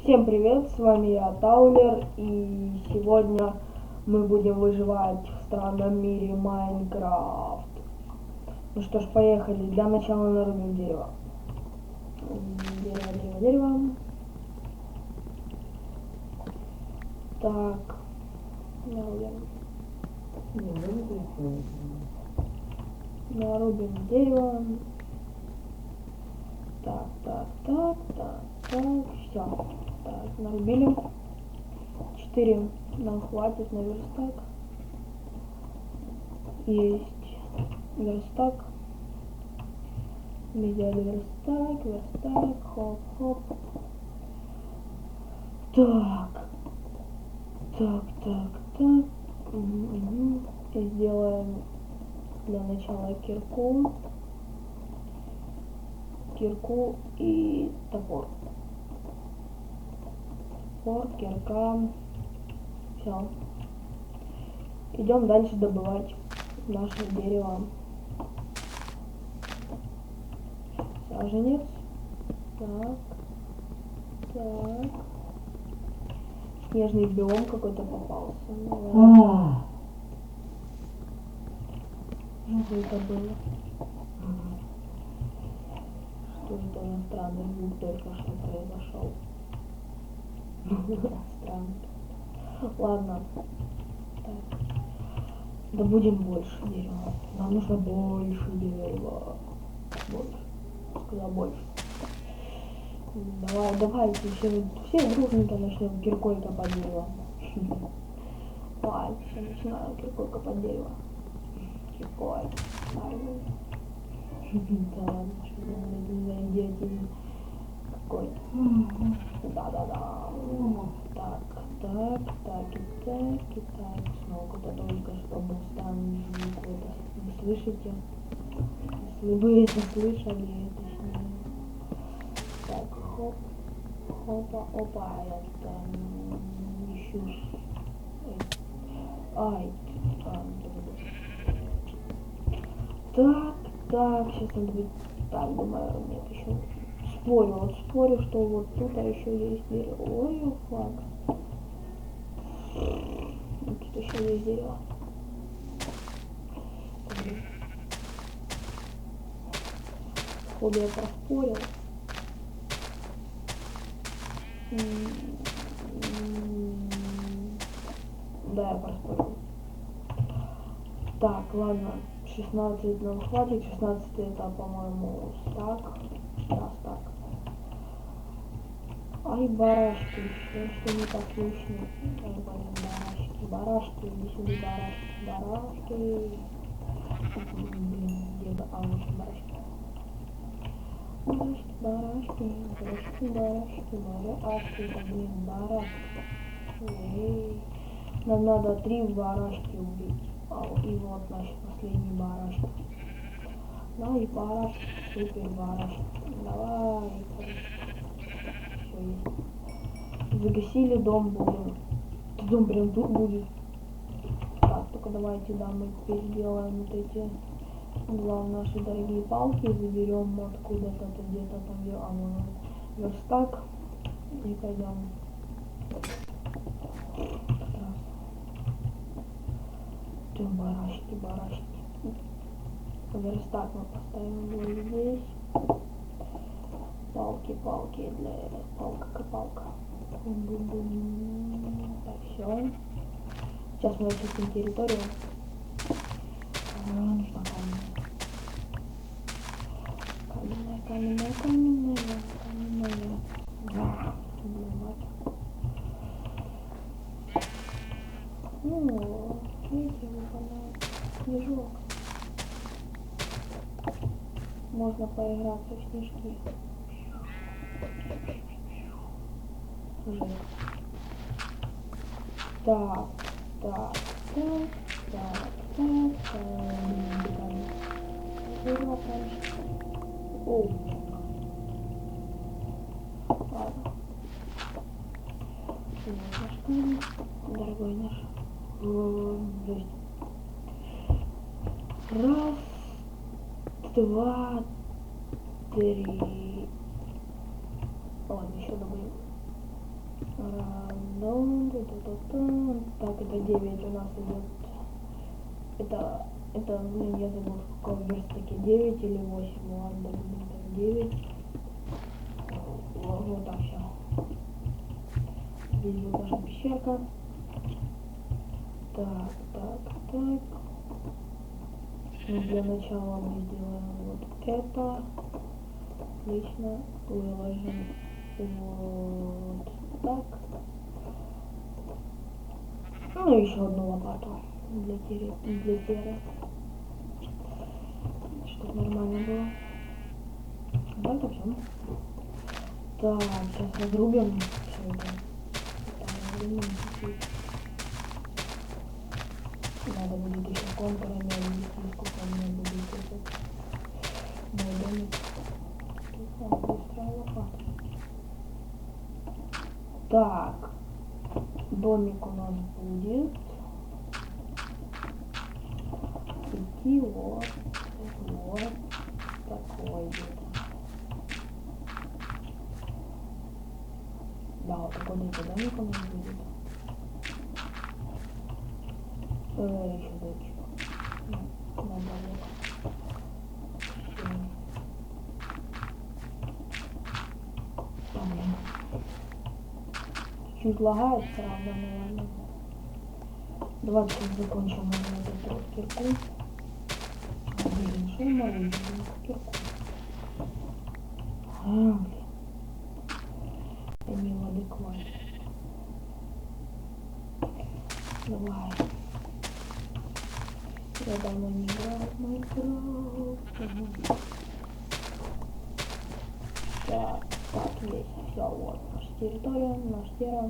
Всем привет, с вами я, Таулер, и сегодня мы будем выживать в странном мире Майнкрафт. Ну что ж, поехали. Для начала нарубим дерево. Дерево. Так. Нарубим дерево. Так. Все. Так, нарубили. 4 нам хватит на верстак. Есть верстак. Мы взяли верстак, хоп. Так. И сделаем для начала кирку и топор. Кирка. Все. Идем дальше добывать наше дерево. Саженец. Так. Снежный биом какой-то попался. Что это было? Что это за странный звук только что произошел? Странно. Ладно. Так. Добудем больше дерева. Нам нужно больше дерева. Больше. Давайте все дружненько начнем киркой копать дерево. Давай, все начинаем киркой копать дерево. Киркой. Да ладно, что за идиотизм какой-то. Да. Так. Снова куда только что был странный звук. Вы слышите? Если вы это слышали, точнее. Так, опа, это еще. Так, сейчас надо будет. Так, думаю, нет, еще. Спорю, что вот тут еще есть дерево. Ой, фак. Тут еще есть дерево. Походу я проспорил. Да, я проспорил. Так, ладно. 16 нам хватит. 16 это, по-моему, стак. Да, стак. Ай, барашки. Что не так слышно? Ай, блин, барашки. Иди сюда, барашки. Блин, где бы? Вот барашки. Барашки. Нам надо 3 барашки убить. И вот наши последние барашки. Да, и барашки, супер барашки. Давай, все есть. Загасили дом, будем. Дом прям тут будет. Так, только давайте, да, мы теперь сделаем вот эти 2 наши дорогие палки, заберем откуда-то, где-то там, верстак, и пойдем. Барашки. Верстак мы поставим вот здесь. Палки для палка. Так, все. Сейчас мы очистим территорию. Нужно каменная. Да, видите, выпадает снежок. Можно поиграться в снежки. Так. О. Ладно. Дорогой наш. Раз, 2, 3. Ладно, еще добавим. Так, это 9 у нас идет. Это, блин, я забыл, в каком верстаке, 9 или 8, ладно, блин, так, 9. Вот так, все. Здесь будет наша пещерка. Так. Ну, для начала мы сделаем вот это. Отлично. Выложим вот так. Ну и еще одну лопату для серы. Чтобы нормально было. Так, все. Так, сейчас разрубим все это. Надо будет еще контурами ввести, сколько у меня будет этот мой домик. Тут быстрая лопата. Так, домик у нас будет идти вот такой где-то. Да, вот такой где-то домик у нас будет. Еще дальше. Наоборот. Чуть лагает, правда, наверное. Давайте закончим вот эту кирку. Блин, что я могу кирку? Блин. Я не в адеквате. Давай. Я давно не играл в Майнкрафт. Так, есть. Все, вот наша территория, наш терра.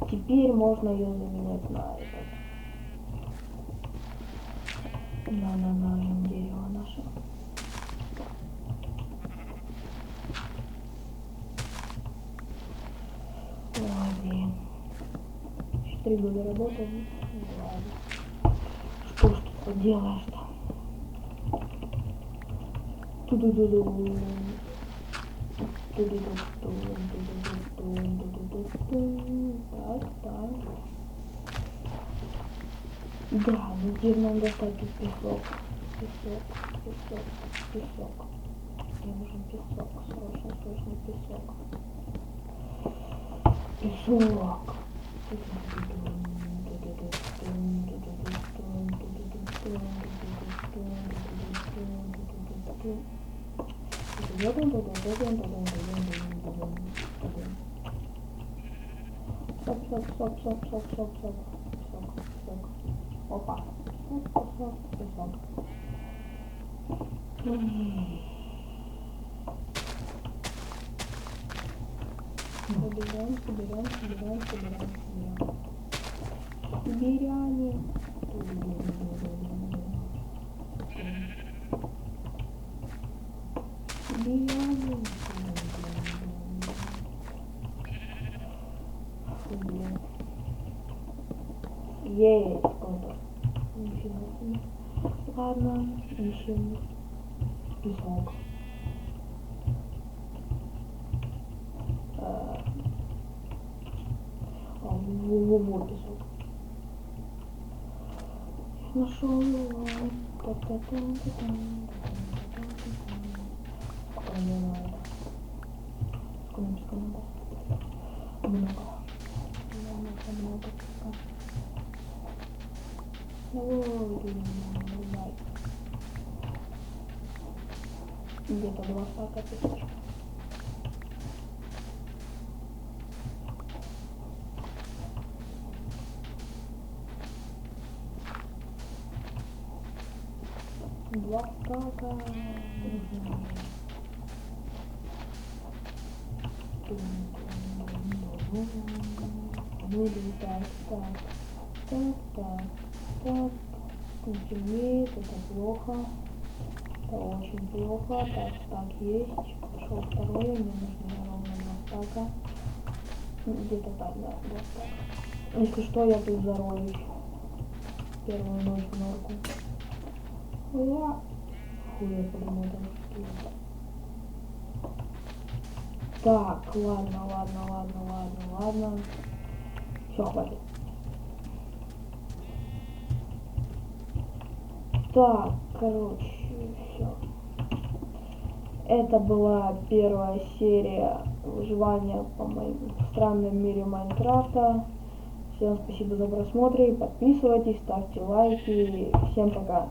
Теперь можно ее заменять на этот. На дерево наше. Ой, блин. 3 года работал. Ладно. Что ж тут поделаешь-то? Так. Да, ну теперь нам достать тут песок. Песок. Мне нужен песок. Срочно песок. Песок. Стоп. Опа. Песок. Собираем. Сибиряне. Есть контур. Нифига себе. Ладно, ищем песок. Во песок. Нашел его. Сколько мне надо? Сколько надо? Много песка. Ой, где-то 2 стака песочка. Два стака нужно. Так. Темнеет, это плохо. Это очень плохо. Так, есть. Пошел второй, мне нужно ровно 2 стака. Где-то так, да, 2 стака. Если что, я тут зарою первую ночь в норку. Я подумал, там что Так, ладно. Все, хватит. Так, короче, все. Это была первая серия выживания по моему странном мире Майнкрафта. Всем спасибо за просмотр, подписывайтесь, ставьте лайки. Всем пока.